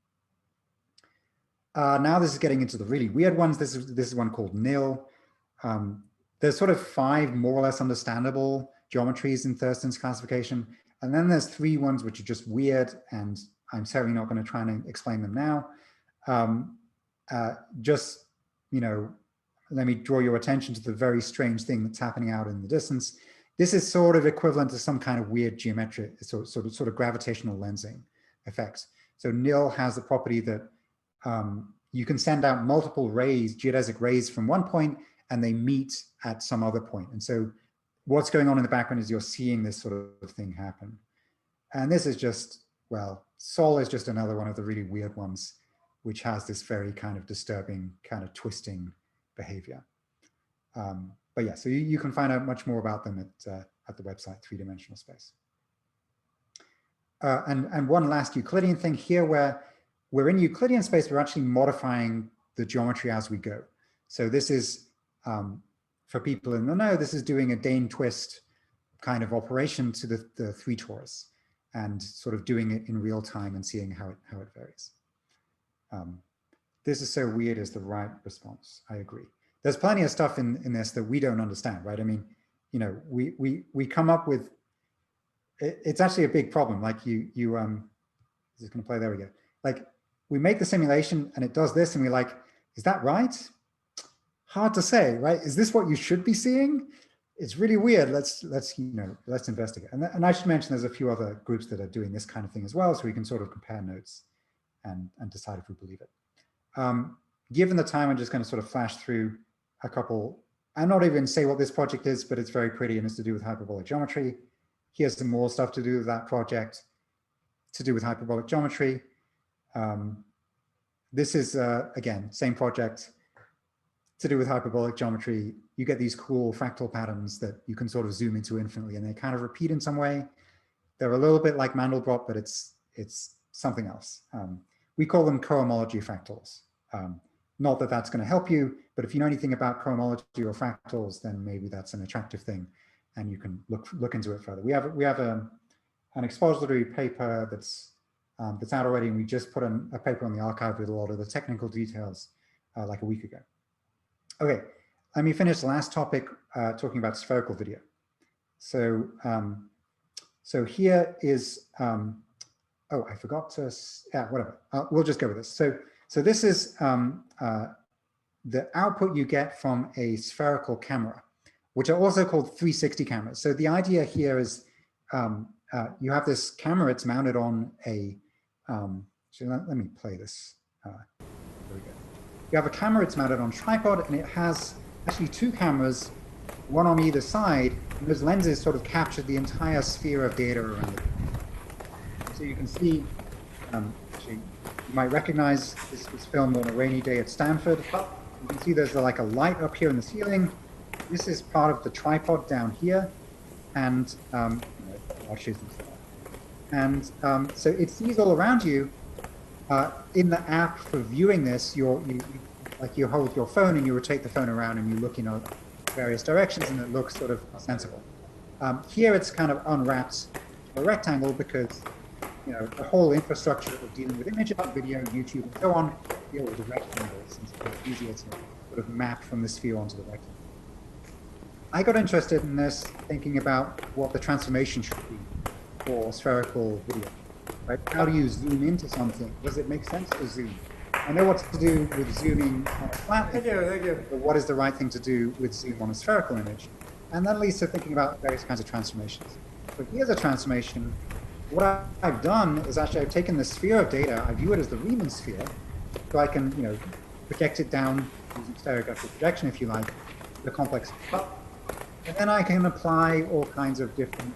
Now this is getting into the really weird ones. This is one called nil. There's sort of 5 more or less understandable geometries in Thurston's classification. And then there's 3 ones which are just weird, and I'm certainly not going to try and explain them now. Just, you know, let me draw your attention to the very strange thing that's happening out in the distance. This is sort of equivalent to some kind of weird geometric, sort of gravitational lensing effects. So nil has the property that you can send out multiple rays, geodesic rays from one point, and they meet at some other point. And so what's going on in the background is you're seeing this sort of thing happen. And this is just, well, Sol is just another one of the really weird ones, which has this very kind of disturbing, kind of twisting behavior. But yeah, so you can find out much more about them at the website, Three-Dimensional Space. And one last Euclidean thing here, where we're in Euclidean space, we're actually modifying the geometry as we go. So this is, for people in the know, this is doing a Dane twist kind of operation to the 3 torus and sort of doing it in real time and seeing how it varies. This is so weird is the right response. I agree. There's plenty of stuff in this that we don't understand, right? I mean, you know, we come up with, it's actually a big problem. Like this is going to play, there we go. Like we make the simulation and it does this and we're like, is that right? hard to say, right? Is this what you should be seeing? It's really weird. Let's investigate. And I should mention there's a few other groups that are doing this kind of thing as well, so we can sort of compare notes and decide if we believe it. Given the time, I'm just going to sort of flash through a couple. I'm not even say what this project is, but it's very pretty and it's to do with hyperbolic geometry. Here's some more stuff to do with that project, to do with hyperbolic geometry. This is, again, same project, to do with hyperbolic geometry. You get these cool fractal patterns that you can sort of zoom into infinitely, and they kind of repeat in some way. They're a little bit like Mandelbrot, but it's something else. We call them Chromology Fractals. Not that that's going to help you, but if you know anything about chromology or fractals, then maybe that's an attractive thing, and you can look into it further. We have an expository paper that's out already, and we just put a paper on the archive with a lot of the technical details like a week ago. Okay, let me finish the last topic talking about spherical video. So so here is oh, I forgot to, yeah, whatever. We'll just go with this. So this is the output you get from a spherical camera, which are also called 360 cameras. So the idea here is you have this camera, it's mounted on a, so let me play this. There we go. You have a camera, it's mounted on a tripod, and it has actually two cameras, one on either side, and those lenses sort of capture the entire sphere of data around it. So you can see, actually, you might recognize this was filmed on a rainy day at Stanford. You can see there's like a light up here in the ceiling. This is part of the tripod down here. And I'll choose this. And so it sees all around you. In the app for viewing this, you hold your phone and you rotate the phone around and you look in various directions and it looks sort of sensible. Here it's kind of unwrapped a rectangle because the whole infrastructure of dealing with images, video, YouTube, and so on, deal with the rectangles, and so it's easier to sort of map from the sphere onto the rectangle. I got interested in this thinking about what the transformation should be for spherical video. Right? How do you zoom into something? Does it make sense to zoom? I know what to do with zooming on a flat image, but what is the right thing to do with zoom on a spherical image? And that leads to thinking about various kinds of transformations. So here's a transformation. What I've done is actually I've taken the sphere of data, I view it as the Riemann sphere, so I can project it down using stereographic projection, if you like, the complex. And then I can apply all kinds of different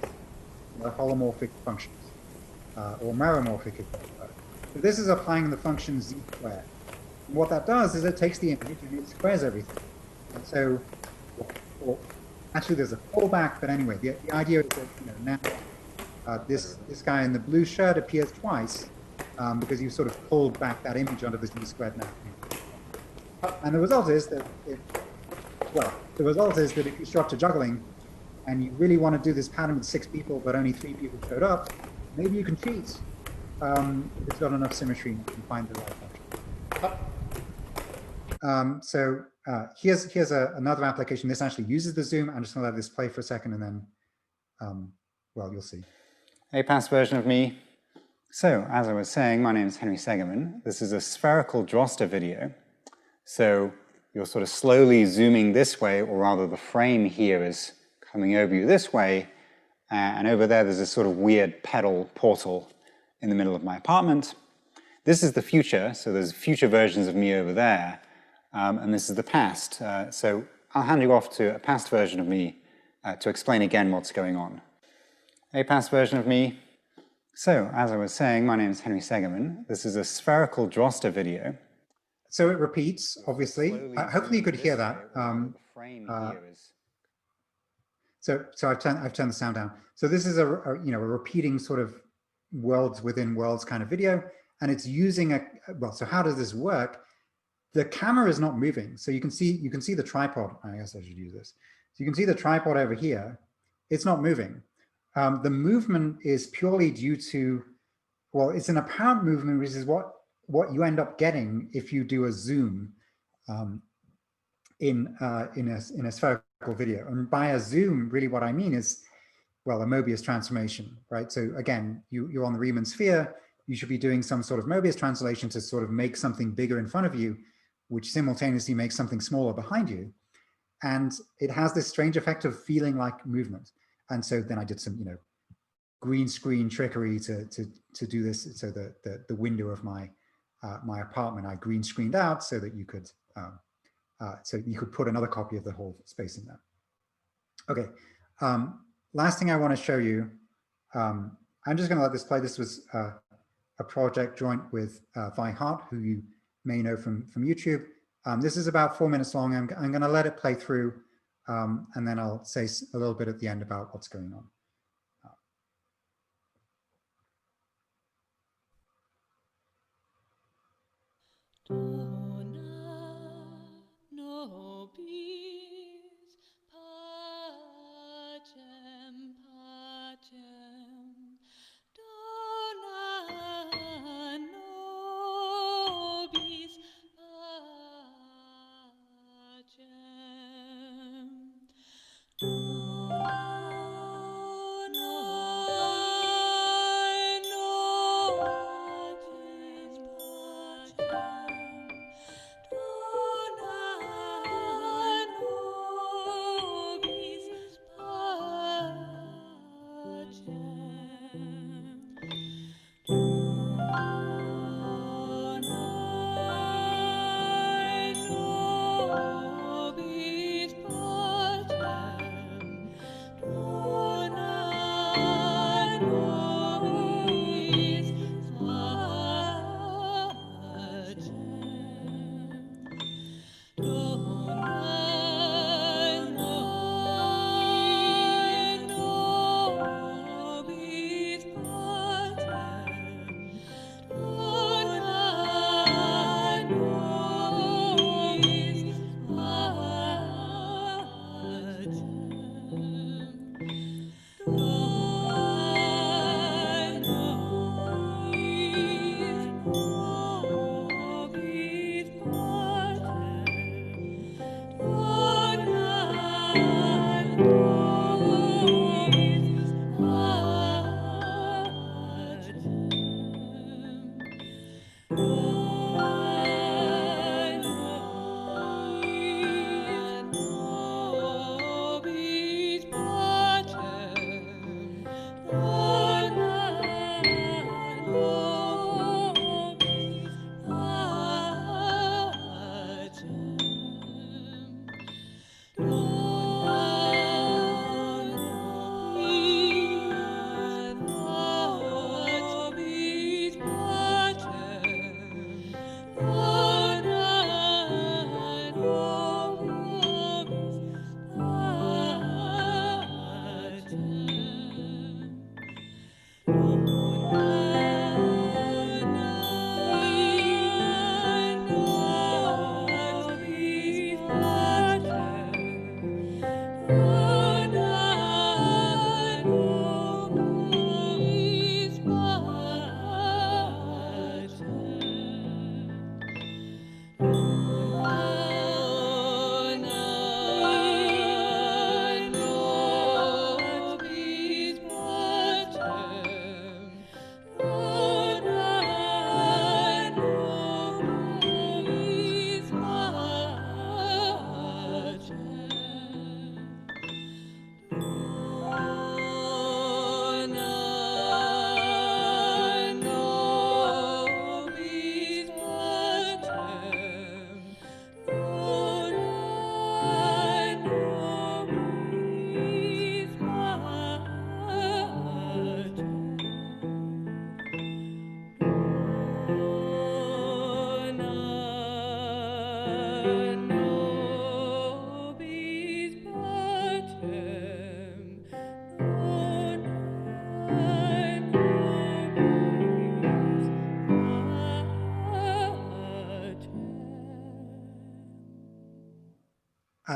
holomorphic functions, or meromorphic. So this is applying the function z squared. And what that does is it takes the image and it squares everything. And so, well, actually there's a fallback, but anyway, the idea is that now this guy in the blue shirt appears twice because you sort of pulled back that image onto the z squared now. And the result is that if you structure juggling and you really want to do this pattern with 6 people, but only 3 people showed up, maybe you can cheat. If it's got enough symmetry, you can find the right function. So here's another application. This actually uses the zoom. I'm just going to let this play for a second, and then, well, you'll see. A past version of me. So, as I was saying, my name is Henry Segerman. This is a spherical Droster video. So you're sort of slowly zooming this way, or rather the frame here is coming over you this way, and over there's this sort of weird pedal portal in the middle of my apartment. This is the future, so there's future versions of me over there, and this is the past. So I'll hand you off to a past version of me to explain again what's going on. A past version of me. So, as I was saying, my name is Henry Segerman. This is a spherical Droster video. So it repeats, obviously. Hopefully you could hear that. So I've turned the sound down. So this is a repeating sort of worlds within worlds kind of video, and it's using well. So how does this work? The camera is not moving, so you can see the tripod. I guess I should use this. So you can see the tripod over here. It's not moving. The movement is purely due to, well, it's an apparent movement, which is what you end up getting if you do a zoom in a spherical video. And by a zoom, really what I mean is, well, a Mobius transformation, right? So again, you're on the Riemann sphere. You should be doing some sort of Mobius translation to sort of make something bigger in front of you. which simultaneously makes something smaller behind you. And it has this strange effect of feeling like movement. And so then I did some, green screen trickery to do this. So the window of my my apartment I green screened out so that you could put another copy of the whole space in there. Okay. Last thing I want to show you. I'm just going to let this play. This was a project joint with Vi Hart, who you may know from YouTube. This is about 4 minutes long. I'm going to let it play through, and then I'll say a little bit at the end about what's going on.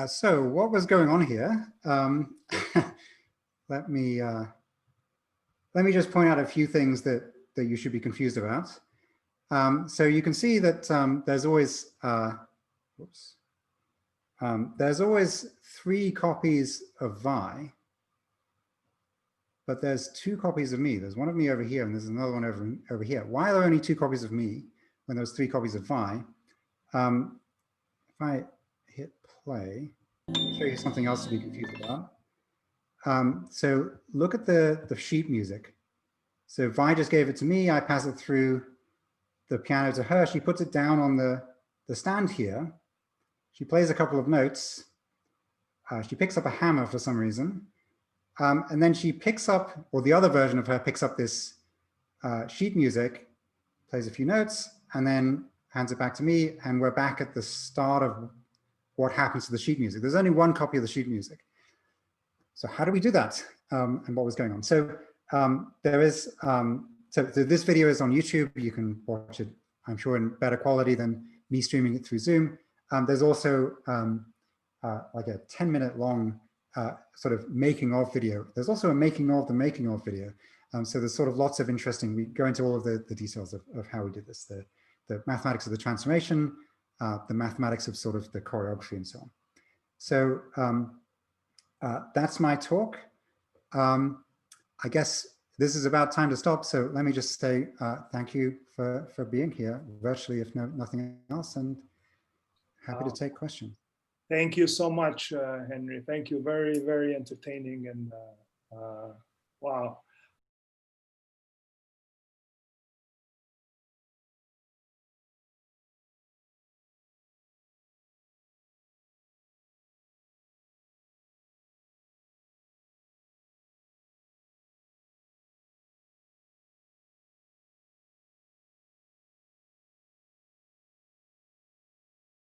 So what was going on here? Let me just point out a few things that you should be confused about. So you can see that there's always there's always 3 copies of Vi, but there's 2 copies of me. There's one of me over here, and there's another one over here. Why are there only 2 copies of me when there's 3 copies of Vi? I hit play, I'll show you something else to be confused about. So look at the sheet music. So Vi just gave it to me. I pass it through the piano to her. She puts it down on the stand here. She plays a couple of notes. She picks up a hammer for some reason. And then she picks up, or the other version of her picks up this sheet music, plays a few notes, and then hands it back to me. And we're back at the start of what happens to the sheet music. There's only one copy of the sheet music. So how do we do that? And what was going on? So there is, so this video is on YouTube. You can watch it, I'm sure, in better quality than me streaming it through Zoom. There's also like a 10-minute long sort of making of video. There's also a making of the making of video. So there's sort of lots of interesting, we go into all of the details of how we did this, the mathematics of the transformation, the mathematics of sort of the choreography and so on. So that's my talk. I guess this is about time to stop. So let me just say thank you for being here virtually, if nothing else, and happy to take questions. Thank you so much, Henry. Thank you. Very, very entertaining, and wow.